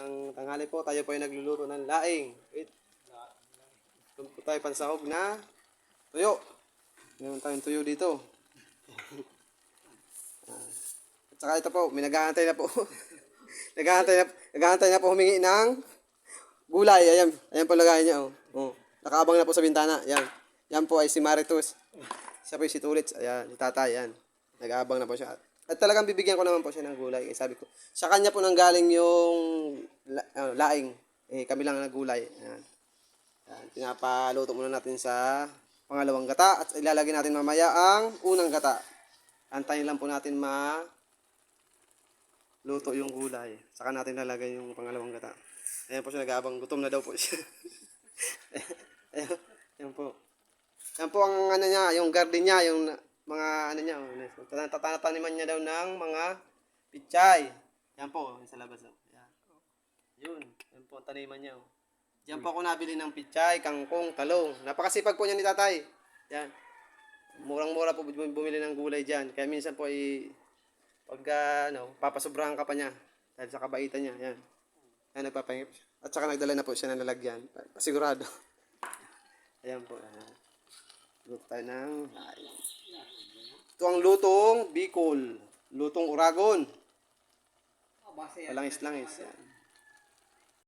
Magandang tanghali po. Tayo po ay nagluluto ng laing. Ito po tayo pansahog na tuyo. Meron tayong tuyo dito. At saka ito po, may naghahantay na po. naghahantay na po humingi ng gulay. Ayan po lagayan niya. Oh. Nakaabang na po sa bintana. Yan po ay si Maritus. Siya po yung si Tulits. Ayan, si Tatay. Ayan. Nag-aabang na po siya. At talagang bibigyan ko naman po siya ng gulay. Sabi ko, sa kanya po nang galing yung laing. Kami lang naggulay. Ayan. Ayan. Pinapaluto muna natin sa pangalawang gata. At ilalagay natin mamaya ang unang gata. Antayin lang po natin luto yung gulay. Saka natin lalagay yung pangalawang gata. Ayan po siya nag-aabang. Gutom na daw po siya. Ayan po. Yan po ang ano niya, yung garden niya, yung mga ano niya, tataniman niya daw ng mga pichay. Yan po, sa labas. Yan. Yan po ang taniman niya. Diyan po ako nabili ng pichay, kangkong, talong. Napakasipag po niya ni Tatay. Yan. Murang-mura po bumili ng gulay diyan. Kaya minsan po pagka papasobrahan ka pa niya dahil sa kabaitan niya. Yan. Yan nagpapahingip. At saka nagdala na po siya ng lalagyan. Pasigurado. Ayan po. Luto tayo ng laing. Ito ang lutong Bicol. Lutong Uragon. Palangis-langis. Yan.